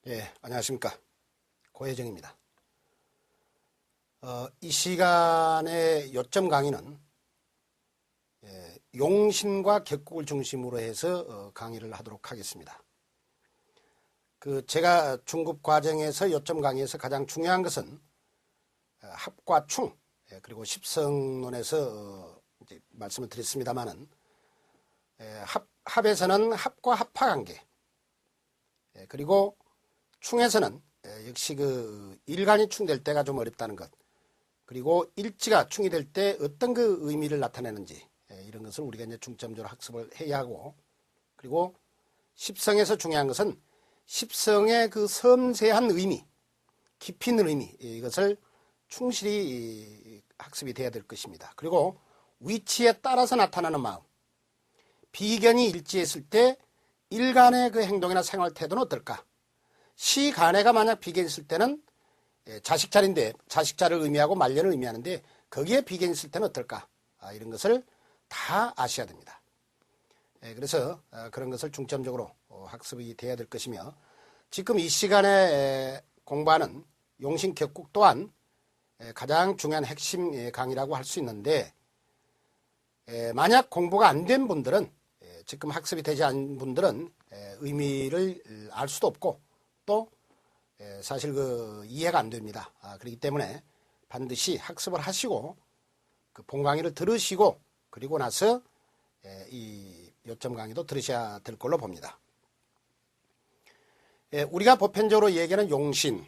예, 안녕하십니까. 고혜정입니다. 이 시간의 요점 강의는 용신과 격국을 중심으로 해서 강의를 하도록 하겠습니다. 제가 중급 과정에서 요점 강의에서 가장 중요한 것은 합과 충, 그리고 십성론에서 이제 말씀을 드렸습니다만은 합에서는 합과 합파 관계, 그리고 충에서는 역시 일간이 충될 때가 좀 어렵다는 것, 그리고 일지가 충이 될 때 어떤 의미를 나타내는지 이런 것을 우리가 이제 중점적으로 학습을 해야 하고, 그리고 십성에서 중요한 것은 십성의 섬세한 의미, 깊이 있는 의미, 이것을 충실히 학습이 돼야 될 것입니다. 그리고 위치에 따라서 나타나는 마음, 비견이 일치했을 때 일간의 행동이나 생활 태도는 어떨까? 시간해가 만약 비견이 있을 때는 자식자리인데 자식자를 의미하고 말년을 의미하는데 거기에 비견이 있을 때는 어떨까? 이런 것을 다 아셔야 됩니다. 그래서 그런 것을 중점적으로 학습이 돼야 될 것이며, 지금 이 시간에 공부하는 용신격국 또한 가장 중요한 핵심 강의라고 할 수 있는데, 만약 공부가 안 된 분들은, 지금 학습이 되지 않은 분들은 의미를 알 수도 없고 또 사실 이해가 안 됩니다. 그렇기 때문에 반드시 학습을 하시고 본 강의를 들으시고 그리고 나서 이 요점 강의도 들으셔야 될 걸로 봅니다. 우리가 보편적으로 얘기하는 용신,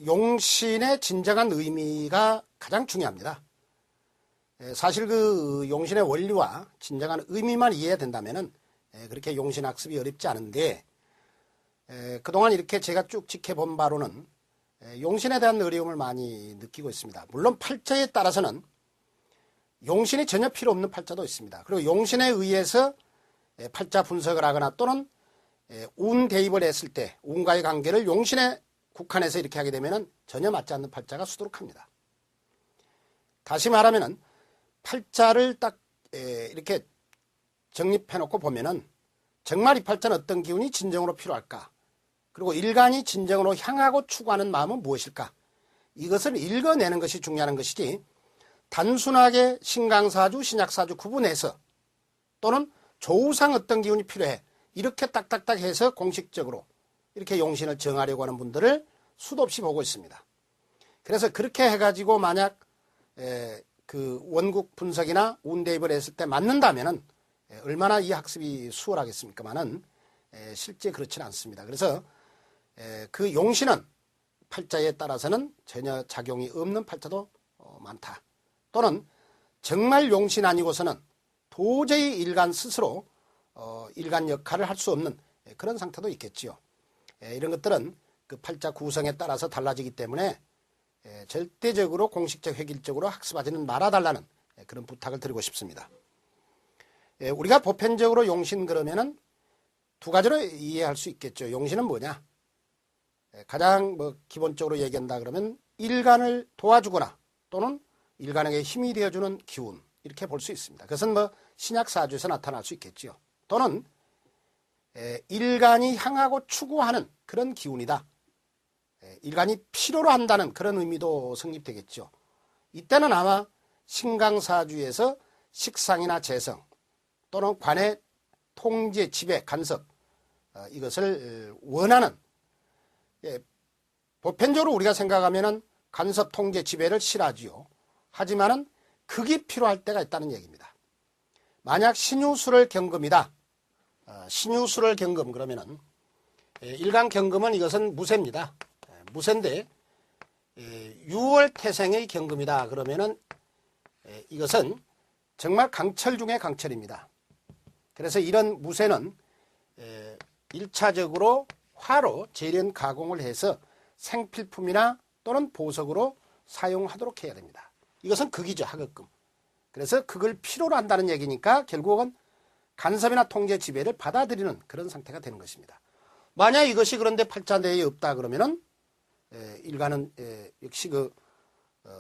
용신의 진정한 의미가 가장 중요합니다. 사실 용신의 원리와 진정한 의미만 이해해야 된다면은 그렇게 용신 학습이 어렵지 않은데, 그동안 이렇게 제가 쭉 지켜본 바로는 용신에 대한 어려움을 많이 느끼고 있습니다. 물론 팔자에 따라서는 용신이 전혀 필요 없는 팔자도 있습니다. 그리고 용신에 의해서 팔자 분석을 하거나 또는 운 대입을 했을 때 운과의 관계를 용신에 국한해서 이렇게 하게 되면 전혀 맞지 않는 팔자가 수두룩합니다. 다시 말하면 팔자를 딱 이렇게 정립해 놓고 보면은 정말 이 팔자는 어떤 기운이 진정으로 필요할까? 그리고 일간이 진정으로 향하고 추구하는 마음은 무엇일까? 이것을 읽어내는 것이 중요한 것이지, 단순하게 신강사주, 신약사주 구분해서 또는 조우상 어떤 기운이 필요해 이렇게 딱딱딱 해서 공식적으로 이렇게 용신을 정하려고 하는 분들을 수도 없이 보고 있습니다. 그래서 그렇게 해가지고 만약 원국 분석이나 운 대입을 했을 때 맞는다면은 얼마나 이 학습이 수월하겠습니까만은 실제 그렇지는 않습니다. 그래서 용신은 팔자에 따라서는 전혀 작용이 없는 팔자도 많다. 또는 정말 용신 아니고서는 도저히 일간 스스로 일간 역할을 할 수 없는 그런 상태도 있겠지요. 이런 것들은 팔자 구성에 따라서 달라지기 때문에 절대적으로 공식적 획일적으로 학습하지는 말아달라는 그런 부탁을 드리고 싶습니다. 우리가 보편적으로 용신 그러면은 두 가지로 이해할 수 있겠죠. 용신은 뭐냐? 가장 기본적으로 얘기한다 그러면 일간을 도와주거나 또는 일간에게 힘이 되어주는 기운, 이렇게 볼 수 있습니다. 그것은 신약사주에서 나타날 수 있겠지요. 또는 일간이 향하고 추구하는 그런 기운이다. 일간이 필요로 한다는 그런 의미도 성립되겠죠. 이때는 아마 신강사주에서 식상이나 재성 또는 관의 통제, 지배, 간섭, 이것을 원하는, 보편적으로 우리가 생각하면은 간섭, 통제, 지배를 싫어하지요. 하지만은 극이 필요할 때가 있다는 얘기입니다. 만약 신유술을 경금이다. 신유술을 경금 그러면은 일간 경금은 이것은 무쇠입니다. 무쇠인데 6월 태생의 경금이다 그러면은 이것은 정말 강철 중의 강철입니다. 그래서 이런 무쇠는 1차적으로 화로 재련 가공을 해서 생필품이나 또는 보석으로 사용하도록 해야 됩니다. 이것은 극이죠, 하극금. 그래서 극을 필요로 한다는 얘기니까 결국은 간섭이나 통제 지배를 받아들이는 그런 상태가 되는 것입니다. 만약 이것이 그런데 팔자 내에 없다 그러면은 일간은 역시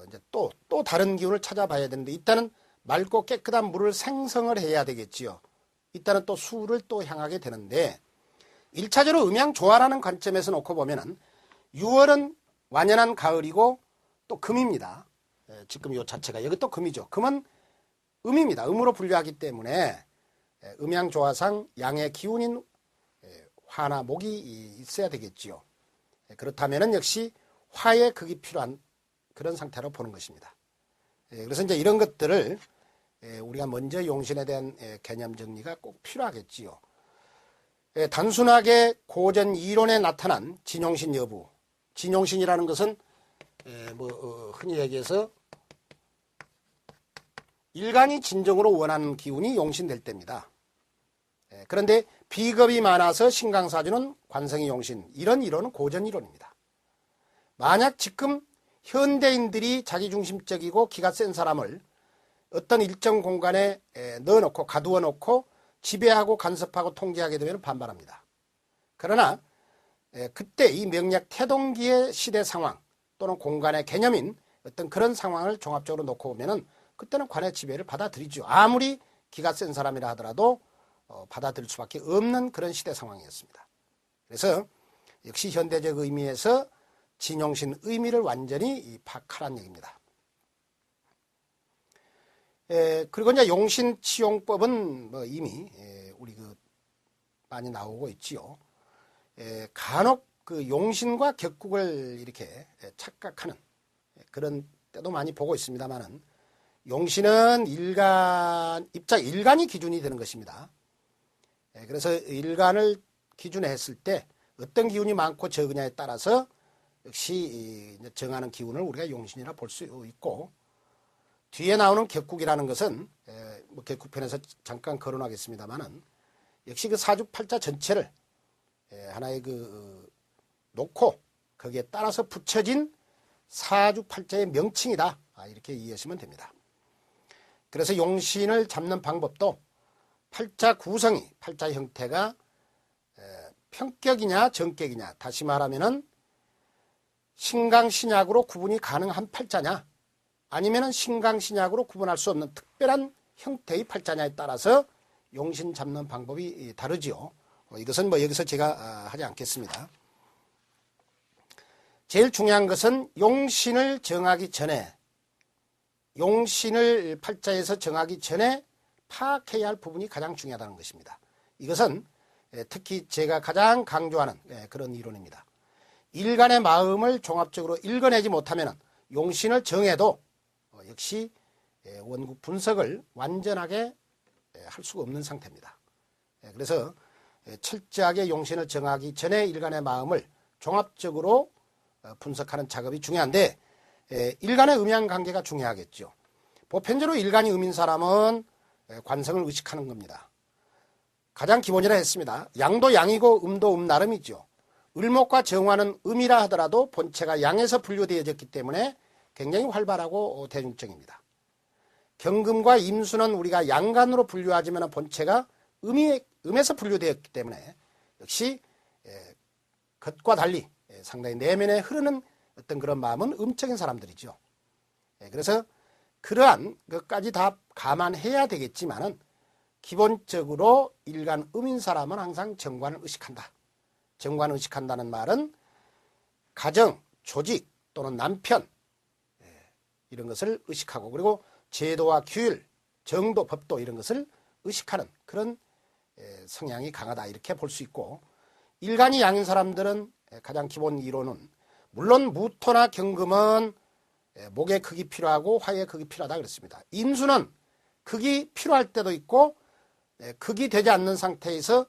이제 또 다른 기운을 찾아봐야 되는데, 일단은 맑고 깨끗한 물을 생성을 해야 되겠지요. 일단은 또 수를 또 향하게 되는데, 1차적으로 음양조화라는 관점에서 놓고 보면은 6월은 완연한 가을이고 또 금입니다. 지금 요 자체가 여기 또 금이죠. 금은 음입니다. 음으로 분류하기 때문에 음양조화상 양의 기운인 화나 목이 있어야 되겠지요. 그렇다면은 역시 화의 극이 필요한 그런 상태로 보는 것입니다. 그래서 이제 이런 것들을 우리가 먼저 용신에 대한 개념 정리가 꼭 필요하겠지요. 단순하게 고전 이론에 나타난 진용신 여부, 진용신이라는 것은 흔히 얘기해서 일간이 진정으로 원하는 기운이 용신될 때입니다. 그런데 비겁이 많아서 신강사주는 관성이 용신, 이런 이론은 고전 이론입니다. 만약 지금 현대인들이 자기중심적이고 기가 센 사람을 어떤 일정 공간에 넣어놓고 가두어 놓고 지배하고 간섭하고 통제하게 되면 반발합니다. 그러나 그때 이 명략 태동기의 시대 상황 또는 공간의 개념인 어떤 그런 상황을 종합적으로 놓고 보면은 그때는 관의 지배를 받아들이죠. 아무리 기가 센 사람이라 하더라도 받아들일 수밖에 없는 그런 시대 상황이었습니다. 그래서 역시 현대적 의미에서 진용신 의미를 완전히 파악하라는 얘기입니다. 그리고 이제 용신 치용법은 이미 우리 많이 나오고 있지요. 간혹 그 용신과 격국을 이렇게 착각하는 그런 때도 많이 보고 있습니다만은, 용신은 일간이 기준이 되는 것입니다. 그래서 일간을 기준에 했을 때 어떤 기운이 많고 적으냐에 따라서 역시 정하는 기운을 우리가 용신이라 볼 수 있고, 뒤에 나오는 격국이라는 것은 격국편에서 잠깐 거론하겠습니다만은, 역시 그 사주팔자 전체를 하나의 놓고 거기에 따라서 붙여진 사주팔자의 명칭이다, 이렇게 이해하시면 됩니다. 그래서 용신을 잡는 방법도 팔자 구성이, 팔자 형태가 편격이냐 정격이냐, 다시 말하면은 신강신약으로 구분이 가능한 팔자냐, 아니면은 신강신약으로 구분할 수 없는 특별한 형태의 팔자냐에 따라서 용신 잡는 방법이 다르지요. 이것은 여기서 제가 하지 않겠습니다. 제일 중요한 것은 용신을 정하기 전에, 용신을 팔자에서 정하기 전에 파악해야 할 부분이 가장 중요하다는 것입니다. 이것은 특히 제가 가장 강조하는 그런 이론입니다. 일간의 마음을 종합적으로 읽어내지 못하면 용신을 정해도 역시 원국 분석을 완전하게 할 수가 없는 상태입니다. 그래서 철저하게 용신을 정하기 전에 일간의 마음을 종합적으로 분석하는 작업이 중요한데, 일간의 음양관계가 중요하겠죠. 보편적으로 일간이 음인 사람은 관성을 의식하는 겁니다. 가장 기본이라 했습니다. 양도 양이고 음도 음 나름이죠. 을목과 정화는 음이라 하더라도 본체가 양에서 분류되어졌기 때문에 굉장히 활발하고 대중적입니다. 경금과 임수는 우리가 양간으로 분류하지만 본체가 음에서 분류되었기 때문에 역시 겉과 달리 상당히 내면에 흐르는 어떤 그런 마음은 음적인 사람들이죠. 그래서 그러한 것까지 다 감안해야 되겠지만은, 기본적으로 일간 음인 사람은 항상 정관을 의식한다. 정관을 의식한다는 말은 가정, 조직 또는 남편, 이런 것을 의식하고, 그리고 제도와 규율, 정도, 법도 이런 것을 의식하는 그런 성향이 강하다, 이렇게 볼 수 있고, 일간이 양인 사람들은 가장 기본 이론은, 물론 무토나 경금은 목의 극이 필요하고 화의 극이 필요하다 그랬습니다. 임수는 극이 필요할 때도 있고 극이 되지 않는 상태에서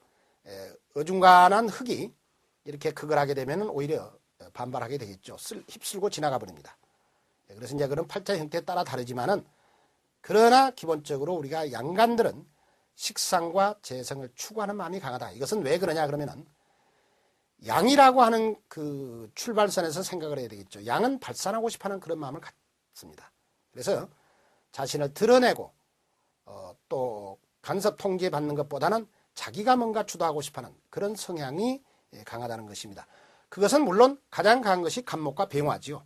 어중간한 흙이 이렇게 극을 하게 되면 오히려 반발하게 되겠죠. 휩쓸고 지나가 버립니다. 그래서 이제 그런 팔자 형태에 따라 다르지만은, 그러나 기본적으로 우리가 양간들은 식상과 재성을 추구하는 마음이 강하다. 이것은 왜 그러냐 그러면은, 양이라고 하는 그 출발선에서 생각을 해야 되겠죠. 양은 발산하고 싶어하는 그런 마음을 갖습니다. 그래서 자신을 드러내고 또 간섭 통제받는 것보다는 자기가 뭔가 주도하고 싶어하는 그런 성향이 강하다는 것입니다. 그것은 물론 가장 강한 것이 간목과 병화지요.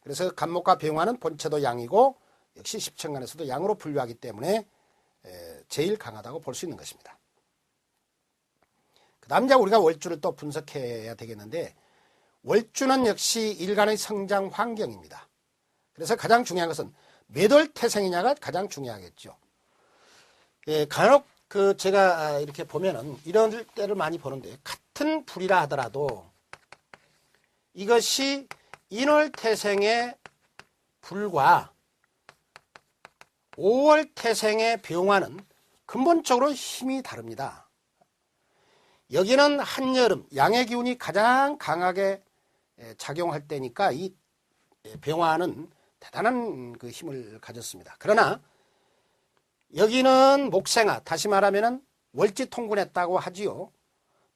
그래서 간목과 병화는 본체도 양이고 역시 십천간에서도 양으로 분류하기 때문에 제일 강하다고 볼 수 있는 것입니다. 그 다음 이제 우리가 월주를 또 분석해야 되겠는데, 월주는 역시 일간의 성장 환경입니다. 그래서 가장 중요한 것은 몇 월 태생이냐가 가장 중요하겠죠. 간혹 제가 이렇게 보면은 이런 때를 많이 보는데, 같은 불이라 하더라도 이것이 인월 태생의 불과 5월 태생의 병화는 근본적으로 힘이 다릅니다. 여기는 한여름, 양의 기운이 가장 강하게 작용할 때니까 이 병화는 대단한 그 힘을 가졌습니다. 그러나 여기는 목생화, 다시 말하면 월지 통군했다고 하지요.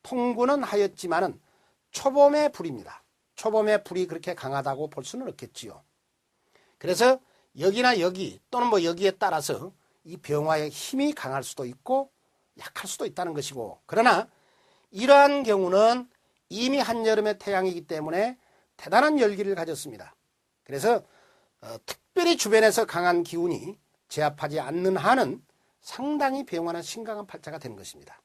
통군은 하였지만은 초봄의 불입니다. 초봄의 불이 그렇게 강하다고 볼 수는 없겠지요. 그래서 여기나 여기 또는 뭐 여기에 따라서 이 병화의 힘이 강할 수도 있고 약할 수도 있다는 것이고, 그러나 이러한 경우는 이미 한여름의 태양이기 때문에 대단한 열기를 가졌습니다. 그래서 특별히 주변에서 강한 기운이 제압하지 않는 한은 상당히 병화는 심각한 팔자가 되는 것입니다.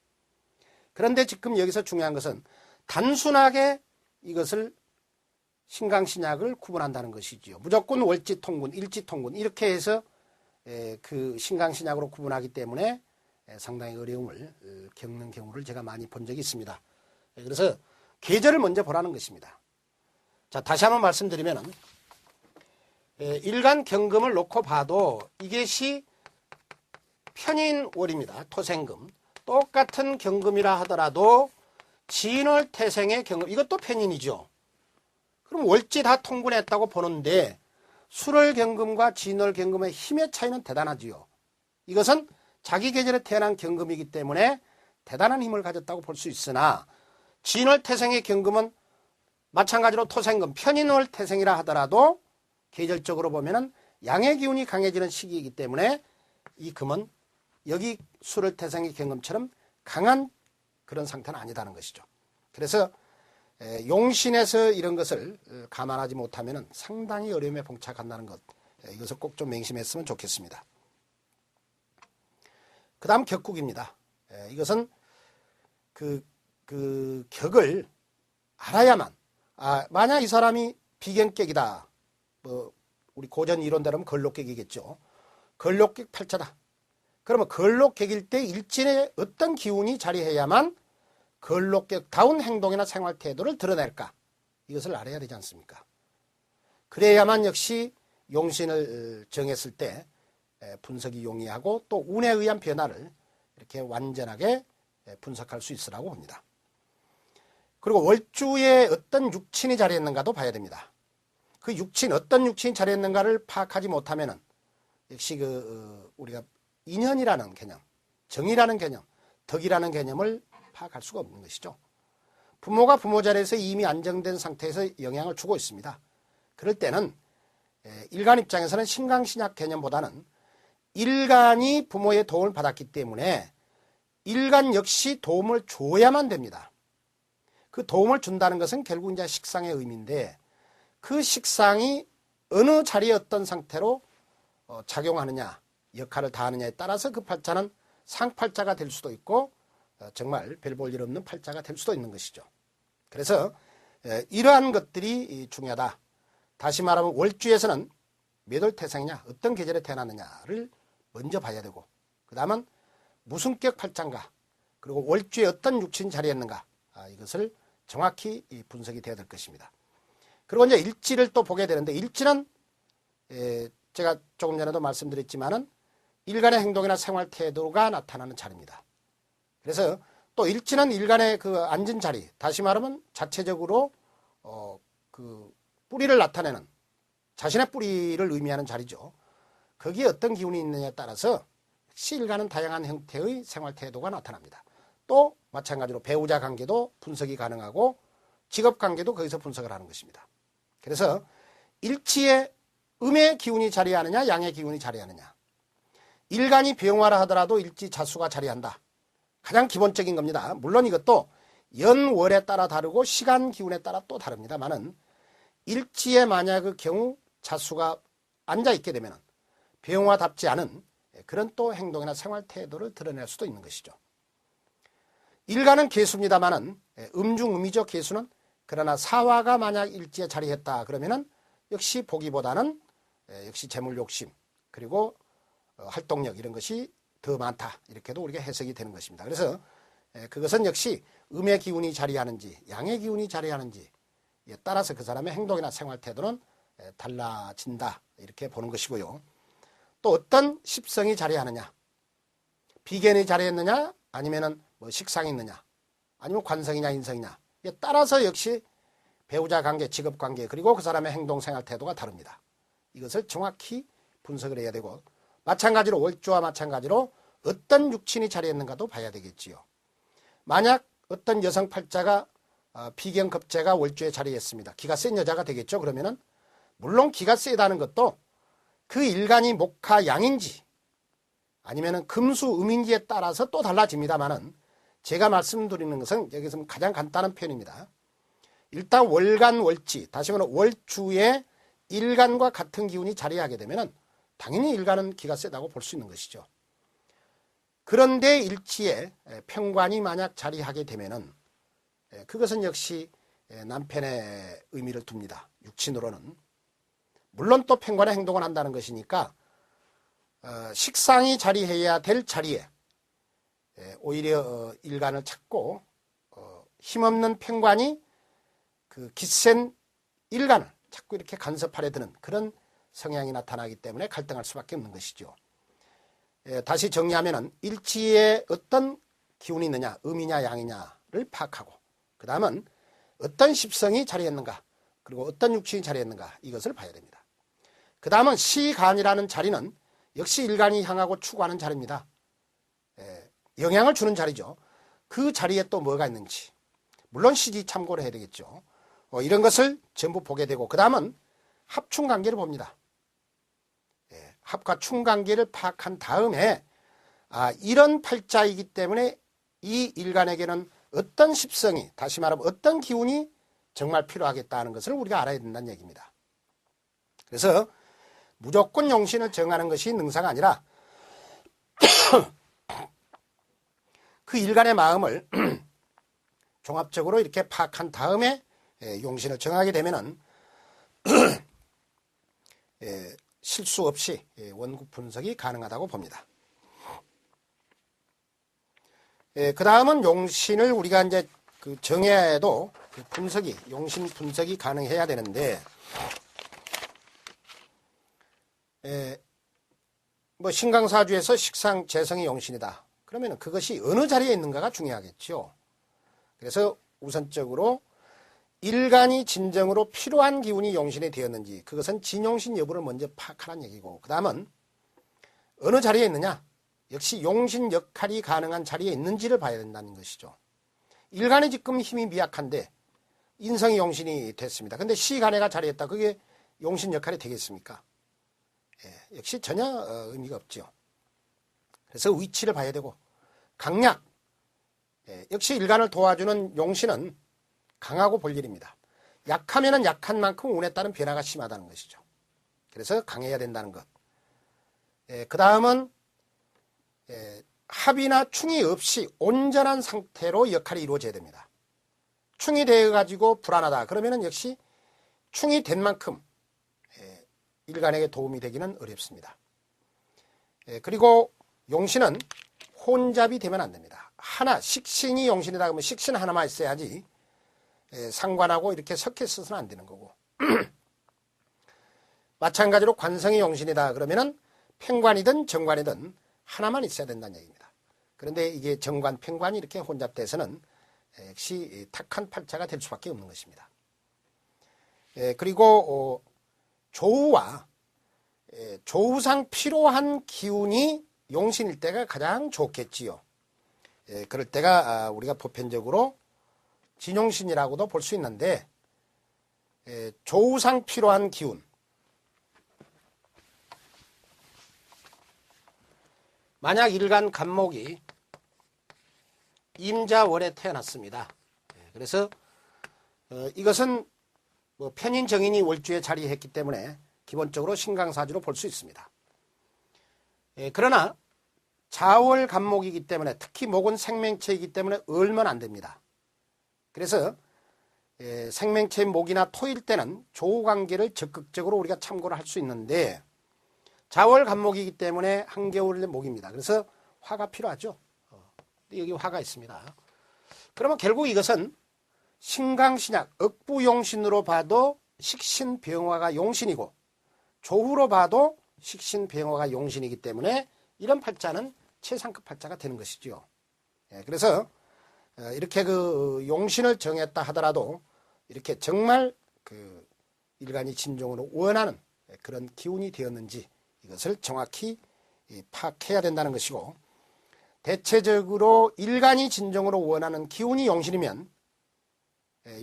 그런데 지금 여기서 중요한 것은 단순하게 이것을 신강신약을 구분한다는 것이지요. 무조건 월지통군, 일지통군 이렇게 해서 그 신강신약으로 구분하기 때문에 상당히 어려움을 겪는 경우를 제가 많이 본 적이 있습니다. 그래서 계절을 먼저 보라는 것입니다. 자, 다시 한번 말씀드리면은 일간 경금을 놓고 봐도 이것이 편인월입니다. 토생금. 똑같은 경금이라 하더라도 진월 태생의 경금, 이것도 편인이죠. 그럼 월지 다 통분했다고 보는데 술월 경금과 진월 경금의 힘의 차이는 대단하지요. 이것은 자기 계절에 태어난 경금이기 때문에 대단한 힘을 가졌다고 볼 수 있으나, 진월 태생의 경금은 마찬가지로 토생금, 편인월 태생이라 하더라도 계절적으로 보면은 양의 기운이 강해지는 시기이기 때문에 이 금은 여기 술월 태생의 경금처럼 강한 그런 상태는 아니다는 것이죠. 그래서 용신에서 이런 것을 감안하지 못하면 상당히 어려움에 봉착한다는 것, 이것을 꼭 좀 맹심했으면 좋겠습니다. 그 다음 격국입니다. 이것은 그 격을 알아야만, 만약 이 사람이 비견격이다, 뭐 우리 고전 이론대로 하면 걸록격이겠죠. 걸록격 팔자다. 그러면 걸록격일 때 일진의 어떤 기운이 자리해야만 걸록격다운 행동이나 생활 태도를 드러낼까? 이것을 알아야 되지 않습니까? 그래야만 역시 용신을 정했을 때 분석이 용이하고 또 운에 의한 변화를 이렇게 완전하게 분석할 수 있으라고 봅니다. 그리고 월주에 어떤 육친이 자리했는가도 봐야 됩니다. 그 육친, 어떤 육친이 자리했는가를 파악하지 못하면은 역시 우리가 인연이라는 개념, 정이라는 개념, 덕이라는 개념을 파악할 수가 없는 것이죠. 부모가 부모 자리에서 이미 안정된 상태에서 영향을 주고 있습니다. 그럴 때는 일간 입장에서는 신강신약 개념보다는 일간이 부모의 도움을 받았기 때문에 일간 역시 도움을 줘야만 됩니다. 그 도움을 준다는 것은 결국 이제 식상의 의미인데, 그 식상이 어느 자리에 어떤 상태로 작용하느냐, 역할을 다하느냐에 따라서 그 팔자는 상팔자가 될 수도 있고 정말 별 볼 일 없는 팔자가 될 수도 있는 것이죠. 그래서 이러한 것들이 중요하다. 다시 말하면 월주에서는 몇 월 태생이냐, 어떤 계절에 태어났느냐를 먼저 봐야 되고, 그 다음은 무슨 격 팔자인가, 그리고 월주에 어떤 육친 자리했는가, 이것을 정확히 분석이 되어야 될 것입니다. 그리고 이제 일지를 또 보게 되는데, 일지는 제가 조금 전에도 말씀드렸지만은 일간의 행동이나 생활 태도가 나타나는 자리입니다. 그래서 또 일지는 일간의 그 앉은 자리, 다시 말하면 자체적으로 그 뿌리를 나타내는, 자신의 뿌리를 의미하는 자리죠. 거기에 어떤 기운이 있느냐에 따라서 일간은 다양한 형태의 생활 태도가 나타납니다. 또 마찬가지로 배우자 관계도 분석이 가능하고 직업 관계도 거기서 분석을 하는 것입니다. 그래서 일지에 음의 기운이 자리하느냐, 양의 기운이 자리하느냐, 일간이 병화라 하더라도 일지 자수가 자리한다. 가장 기본적인 겁니다. 물론 이것도 연월에 따라 다르고 시간 기운에 따라 또 다릅니다만은, 일지에 만약 그 경우 자수가 앉아있게 되면 병화답지 않은 그런 또 행동이나 생활 태도를 드러낼 수도 있는 것이죠. 일간은 개수입니다만은 음중음이죠. 개수는. 그러나 사화가 만약 일지에 자리했다 그러면은 역시 보기보다는 역시 재물욕심 그리고 활동력 이런 것이 더 많다 이렇게도 우리가 해석이 되는 것입니다. 그래서 그것은 역시 음의 기운이 자리하는지 양의 기운이 자리하는지에 따라서 그 사람의 행동이나 생활 태도는 달라진다 이렇게 보는 것이고요. 또 어떤 십성이 자리하느냐, 비견이 자리했느냐 아니면은 뭐 식상이 있느냐 아니면 관성이냐 인성이냐에 따라서 역시 배우자 관계, 직업 관계 그리고 그 사람의 행동 생활 태도가 다릅니다. 이것을 정확히 분석을 해야 되고 마찬가지로 월주와 마찬가지로 어떤 육친이 자리했는가도 봐야 되겠지요. 만약 어떤 여성 팔자가 비견급제가 월주에 자리했습니다. 기가 센 여자가 되겠죠. 그러면은 물론 기가 세다는 것도 그 일간이 목화 양인지 아니면은 금수 음인지에 따라서 또 달라집니다만은 제가 말씀드리는 것은 여기서 가장 간단한 표현입니다. 일단 월간 월지 다시 말하면 월주에 일간과 같은 기운이 자리하게 되면은 당연히 일간은 기가 세다고 볼 수 있는 것이죠. 그런데 일치에 편관이 만약 자리하게 되면은 그것은 역시 남편의 의미를 둡니다. 육친으로는. 물론 또 편관의 행동을 한다는 것이니까 식상이 자리해야 될 자리에 오히려 일간을 찾고 힘없는 편관이 그 기센 일간을 자꾸 이렇게 간섭하려 드는 그런 성향이 나타나기 때문에 갈등할 수밖에 없는 것이죠. 다시 정리하면은 일지에 어떤 기운이 있느냐, 음이냐 양이냐를 파악하고 그 다음은 어떤 십성이 자리했는가 그리고 어떤 육친이 자리했는가 이것을 봐야 됩니다. 그 다음은 시간이라는 자리는 역시 일간이 향하고 추구하는 자리입니다. 영향을 주는 자리죠. 그 자리에 또 뭐가 있는지 물론 시지 참고를 해야 되겠죠. 이런 것을 전부 보게 되고 그 다음은 합충관계를 봅니다. 합과 충관계를 파악한 다음에 이런 팔자이기 때문에 이 일간에게는 어떤 십성이 다시 말하면 어떤 기운이 정말 필요하겠다는 것을 우리가 알아야 된다는 얘기입니다. 그래서 무조건 용신을 정하는 것이 능사가 아니라 그 일간의 마음을 종합적으로 이렇게 파악한 다음에 용신을 정하게 되면은 실수 없이 원국 분석이 가능하다고 봅니다. 그 다음은 용신을 우리가 이제 그 정해도 그 분석이 용신 분석이 가능해야 되는데 뭐 신강사주에서 식상 재성이 용신이다. 그러면 그것이 어느 자리에 있는가가 중요하겠죠. 그래서 우선적으로 일간이 진정으로 필요한 기운이 용신이 되었는지 그것은 진용신 여부를 먼저 파악하라는 얘기고 그 다음은 어느 자리에 있느냐 역시 용신 역할이 가능한 자리에 있는지를 봐야 된다는 것이죠. 일간이 지금 힘이 미약한데 인성이 용신이 됐습니다. 근데 시간애가 자리했다. 그게 용신 역할이 되겠습니까? 역시 전혀 의미가 없죠. 그래서 위치를 봐야 되고 강약 역시 일간을 도와주는 용신은 강하고 볼 일입니다. 약하면은 약한 만큼 운에 따른 변화가 심하다는 것이죠. 그래서 강해야 된다는 것. 그 다음은 합이나 충이 없이 온전한 상태로 역할이 이루어져야 됩니다. 충이 되어가지고 불안하다. 그러면은 역시 충이 된 만큼 일간에게 도움이 되기는 어렵습니다. 그리고 용신은 혼잡이 되면 안 됩니다. 하나, 식신이 용신이다 그러면 식신 하나만 있어야지 상관하고 이렇게 섞여 있어서는 안 되는 거고 마찬가지로 관성이 용신이다 그러면은 편관이든 정관이든 하나만 있어야 된다는 얘기입니다. 그런데 이게 정관, 편관이 이렇게 혼잡돼서는 역시 탁한 팔자가 될 수밖에 없는 것입니다. 그리고 조우와 조우상 필요한 기운이 용신일 때가 가장 좋겠지요. 그럴 때가 우리가 보편적으로 진용신이라고도 볼 수 있는데 조우상 필요한 기운 만약 일간 간목이 임자월에 태어났습니다. 그래서 이것은 뭐 편인 정인이 월주에 자리했기 때문에 기본적으로 신강사주로 볼 수 있습니다. 그러나 자월 간목이기 때문에 특히 목은 생명체이기 때문에 얼면 안 됩니다. 그래서 생명체인 목이나 토일 때는 조우관계를 적극적으로 우리가 참고를 할 수 있는데 자월 간목이기 때문에 한겨울의 목입니다. 그래서 화가 필요하죠. 여기 화가 있습니다. 그러면 결국 이것은 신강신약 억부용신으로 봐도 식신병화가 용신이고 조후로 봐도 식신병화가 용신이기 때문에 이런 팔자는 최상급 팔자가 되는 것이죠. 그래서 이렇게 그 용신을 정했다 하더라도 이렇게 정말 그 일간이 진종으로 원하는 그런 기운이 되었는지 이것을 정확히 파악해야 된다는 것이고, 대체적으로 일간이 진종으로 원하는 기운이 용신이면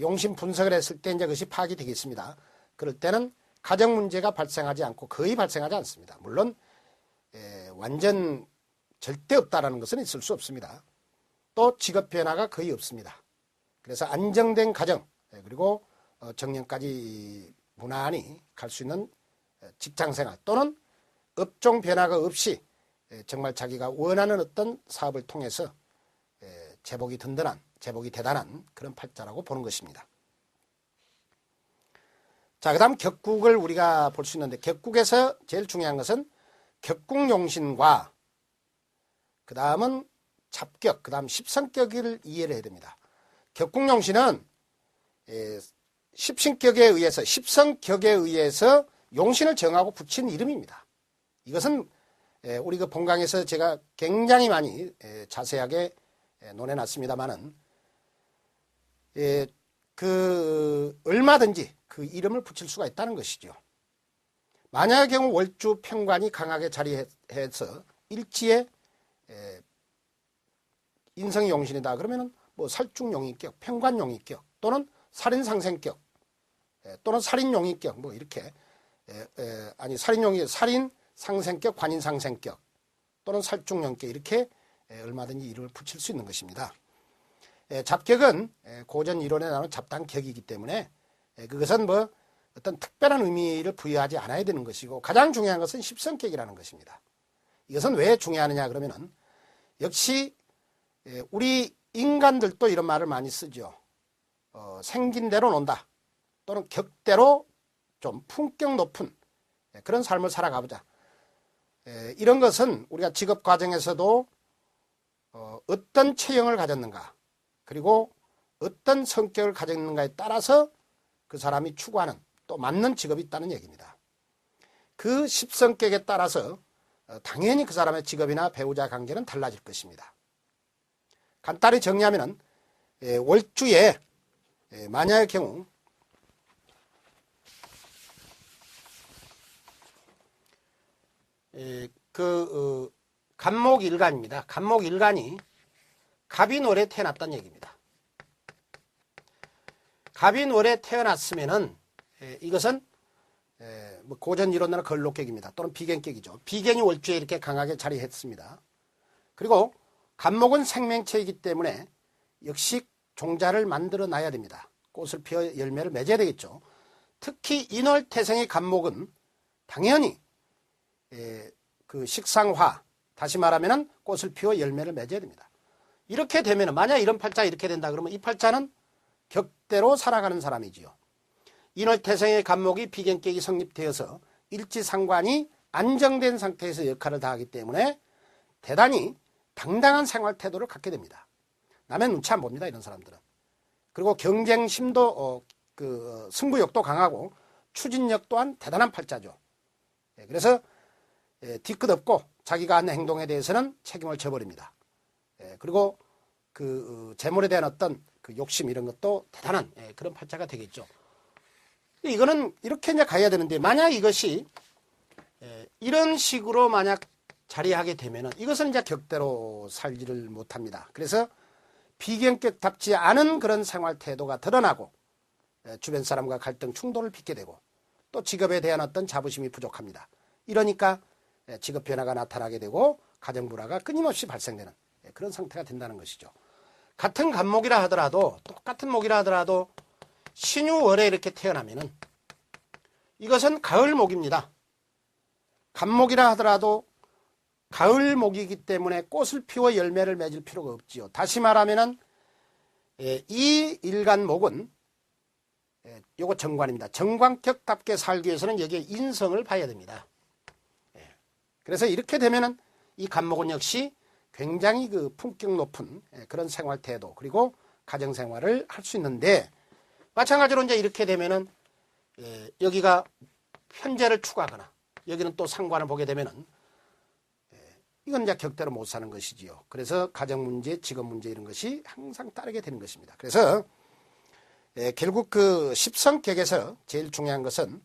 용신 분석을 했을 때 이제 그것이 파악이 되겠습니다. 그럴 때는 가정 문제가 발생하지 않고 거의 발생하지 않습니다. 물론 완전 절대 없다라는 것은 있을 수 없습니다. 또 직업 변화가 거의 없습니다. 그래서 안정된 가정 그리고 정년까지 무난히 갈 수 있는 직장생활 또는 업종 변화가 없이 정말 자기가 원하는 어떤 사업을 통해서 제복이 든든한, 제복이 대단한 그런 팔자라고 보는 것입니다. 자, 그 다음 격국을 우리가 볼 수 있는데, 격국에서 제일 중요한 것은 격국용신과 그 다음은 잡격, 그 다음 십성격을 이해를 해야 됩니다. 격국용신은 십신격에 의해서, 십성격에 의해서 용신을 정하고 붙인 이름입니다. 이것은 우리 그 본강에서 제가 굉장히 많이 자세하게 논해놨습니다만은 그 얼마든지 그 이름을 붙일 수가 있다는 것이죠. 만약의 경우 월주 편관이 강하게 자리해서 일지에 인성이 용신이다 그러면은 뭐 살중용인격, 편관용인격 또는 살인상생격 또는 살인용인격 뭐 이렇게 아니 살인용이 살인 상생격, 관인상생격 또는 살중용격 이렇게 얼마든지 이름을 붙일 수 있는 것입니다. 잡격은 고전 이론에 나오는 잡단격이기 때문에 그것은 뭐 어떤 특별한 의미를 부여하지 않아야 되는 것이고, 가장 중요한 것은 십성격이라는 것입니다. 이것은 왜 중요하느냐 그러면은 역시 우리 인간들도 이런 말을 많이 쓰죠. 생긴 대로 논다 또는 격대로 좀 품격 높은 그런 삶을 살아가보자. 이런 것은 우리가 직업 과정에서도 어떤 체형을 가졌는가 그리고 어떤 성격을 가졌는가에 따라서 그 사람이 추구하는 또 맞는 직업이 있다는 얘기입니다. 그 십성격에 따라서 당연히 그 사람의 직업이나 배우자 관계는 달라질 것입니다. 간단히 정리하면은 월주에 만약의 경우 간목일간입니다. 간목일간이 갑인월에 태어났다는 얘기입니다. 갑인월에 태어났으면은 이것은 뭐 고전 이론으로 걸록격입니다. 또는 비견격이죠. 비견이 월주에 이렇게 강하게 자리했습니다. 그리고 간목은 생명체이기 때문에 역시 종자를 만들어 놔야 됩니다. 꽃을 피워 열매를 맺어야 되겠죠. 특히 인월태생의 간목은 당연히 그 식상화, 다시 말하면 꽃을 피워 열매를 맺어야 됩니다. 이렇게 되면 만약 이런 팔자 이렇게 된다 그러면 이 팔자는 격대로 살아가는 사람이지요. 인월태생의 간목이 비견격이 성립되어서 일지상관이 안정된 상태에서 역할을 다하기 때문에 대단히 당당한 생활 태도를 갖게 됩니다. 남의 눈치 안 봅니다, 이런 사람들은. 그리고 경쟁심도 승부욕도 강하고 추진력 또한 대단한 팔자죠. 그래서 뒤끝 없고 자기가 하는 행동에 대해서는 책임을 져버립니다. 그리고 그 재물에 대한 어떤 그 욕심 이런 것도 대단한 그런 팔자가 되겠죠. 이거는 이렇게 이제 가야 되는데, 만약 이것이 이런 식으로 만약 자리하게 되면은 이것은 이제 격대로 살지를 못합니다. 그래서 비견격답지 않은 그런 생활 태도가 드러나고 주변 사람과 갈등 충돌을 빚게 되고 또 직업에 대한 어떤 자부심이 부족합니다. 이러니까 직업 변화가 나타나게 되고 가정 불화가 끊임없이 발생되는 그런 상태가 된다는 것이죠. 같은 간목이라 하더라도, 똑같은 목이라 하더라도 신유월에 이렇게 태어나면은 이것은 가을목입니다. 간목이라 하더라도 가을목이기 때문에 꽃을 피워 열매를 맺을 필요가 없지요. 다시 말하면은 이 일간목은 요거 정관입니다. 정관격답게 살기 위해서는 여기에 인성을 봐야 됩니다. 그래서 이렇게 되면은 이 간목은 역시 굉장히 그 품격 높은 그런 생활 태도 그리고 가정 생활을 할 수 있는데, 마찬가지로 이제 이렇게 되면은 여기가 편재를 추구하거나 여기는 또 상관을 보게 되면은 이건 이제 격대로 못 사는 것이지요. 그래서 가정 문제, 직업 문제 이런 것이 항상 따르게 되는 것입니다. 그래서 결국 그 십성격에서 제일 중요한 것은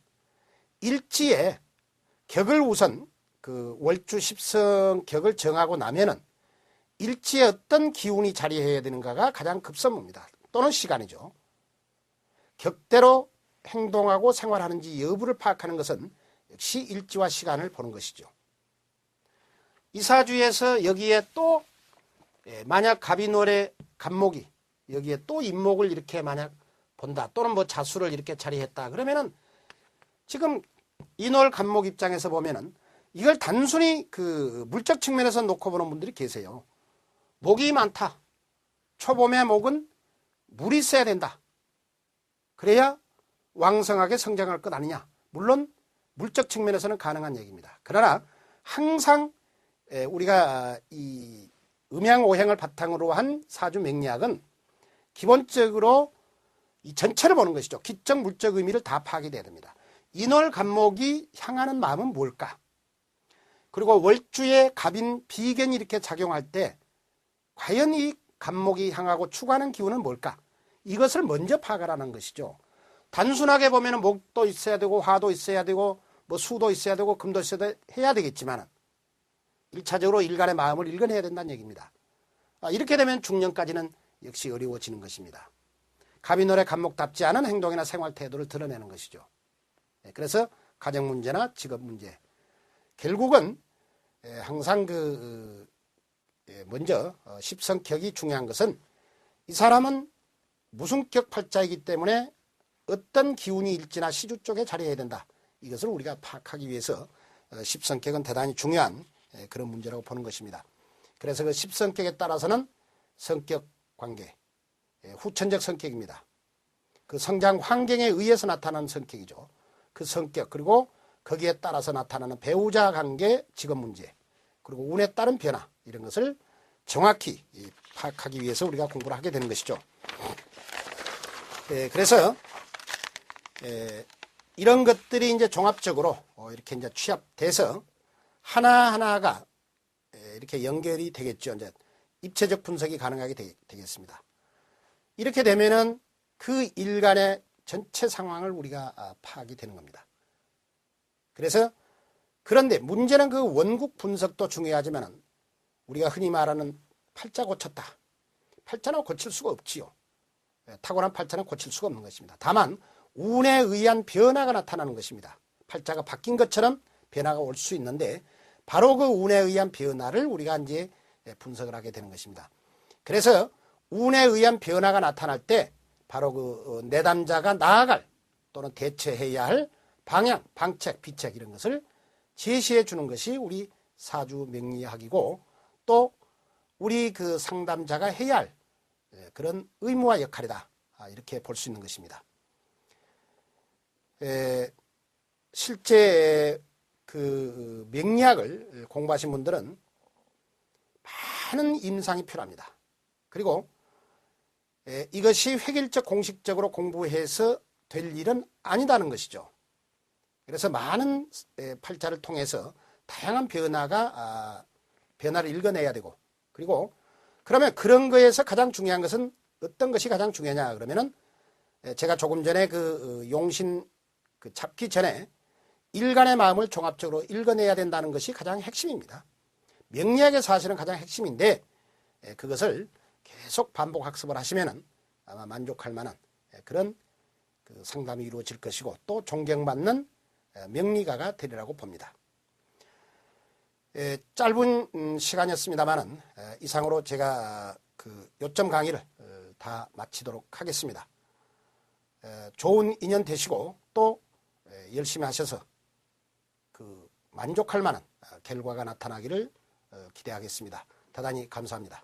일지에 격을 우선 그 월주 십성격을 정하고 나면은 일지에 어떤 기운이 자리해야 되는가가 가장 급선무입니다. 또는 시간이죠. 격대로 행동하고 생활하는지 여부를 파악하는 것은 역시 일지와 시간을 보는 것이죠. 이사주에서 여기에 또 만약 갑인월의 간목이 여기에 또 인목을 이렇게 만약 본다, 또는 뭐 자수를 이렇게 자리했다 그러면은 지금 인월 간목 입장에서 보면은 이걸 단순히 그 물적 측면에서 놓고 보는 분들이 계세요. 목이 많다. 초봄의 목은 물이 있어야 된다. 그래야 왕성하게 성장할 것 아니냐. 물론 물적 측면에서는 가능한 얘기입니다. 그러나 항상 우리가 이 음양오행을 바탕으로 한 사주 맹리학은 기본적으로 이 전체를 보는 것이죠. 기적, 물적 의미를 다 파악이 돼야 됩니다. 인월 간목이 향하는 마음은 뭘까? 그리고 월주의 갑인 비견이 이렇게 작용할 때 과연 이 간목이 향하고 추구하는 기운은 뭘까? 이것을 먼저 파악하라는 것이죠. 단순하게 보면 목도 있어야 되고 화도 있어야 되고 뭐 수도 있어야 되고 금도 있어야 해야 되겠지만 1차적으로 일간의 마음을 읽어내야 된다는 얘기입니다. 이렇게 되면 중년까지는 역시 어려워지는 것입니다. 갑인월의 간목답지 않은 행동이나 생활 태도를 드러내는 것이죠. 그래서 가정 문제나 직업 문제, 결국은 항상 먼저 십성격이 중요한 것은 이 사람은 무슨격 팔자이기 때문에 어떤 기운이 일지나 시주 쪽에 자리해야 된다. 이것을 우리가 파악하기 위해서 십성격은 대단히 중요한 그런 문제라고 보는 것입니다. 그래서 그 십성격에 따라서는 성격 관계, 후천적 성격입니다. 그 성장 환경에 의해서 나타나는 성격이죠. 그 성격, 그리고 거기에 따라서 나타나는 배우자 관계, 직업 문제, 그리고 운에 따른 변화, 이런 것을 정확히 파악하기 위해서 우리가 공부를 하게 되는 것이죠. 그래서 이런 것들이 이제 종합적으로 이렇게 이제 취합돼서 하나하나가 이렇게 연결이 되겠죠. 이제 입체적 분석이 가능하게 되겠습니다. 이렇게 되면은 그 일간의 전체 상황을 우리가 파악이 되는 겁니다. 그래서 그런데 문제는 그 원국 분석도 중요하지만 우리가 흔히 말하는 팔자 고쳤다. 팔자는 고칠 수가 없지요. 타고난 팔자는 고칠 수가 없는 것입니다. 다만 운에 의한 변화가 나타나는 것입니다. 팔자가 바뀐 것처럼 변화가 올 수 있는데 바로 그 운에 의한 변화를 우리가 이제 분석을 하게 되는 것입니다. 그래서 운에 의한 변화가 나타날 때 바로 그 내담자가 나아갈 또는 대처해야 할 방향, 방책, 비책 이런 것을 제시해 주는 것이 우리 사주 명리학이고, 또 우리 그 상담자가 해야 할 그런 의무와 역할이다. 이렇게 볼 수 있는 것입니다. 실제 그 명리학을 공부하신 분들은 많은 임상이 필요합니다. 그리고 이것이 획일적 공식적으로 공부해서 될 일은 아니다는 것이죠. 그래서 많은 팔자를 통해서 다양한 변화를 읽어내야 되고, 그리고 그러면 그런 거에서 가장 중요한 것은 어떤 것이 가장 중요하냐 그러면은 제가 조금 전에 그 용신 잡기 전에 일간의 마음을 종합적으로 읽어내야 된다는 것이 가장 핵심입니다. 명리학의 사실은 가장 핵심인데 그것을 계속 반복 학습을 하시면은 아마 만족할 만한 그런 그 상담이 이루어질 것이고, 또 존경받는 명리가가 되리라고 봅니다. 짧은 시간이었습니다만은 이상으로 제가 그 요점 강의를 다 마치도록 하겠습니다. 좋은 인연 되시고 또 열심히 하셔서 그 만족할 만한 결과가 나타나기를 기대하겠습니다. 대단히 감사합니다.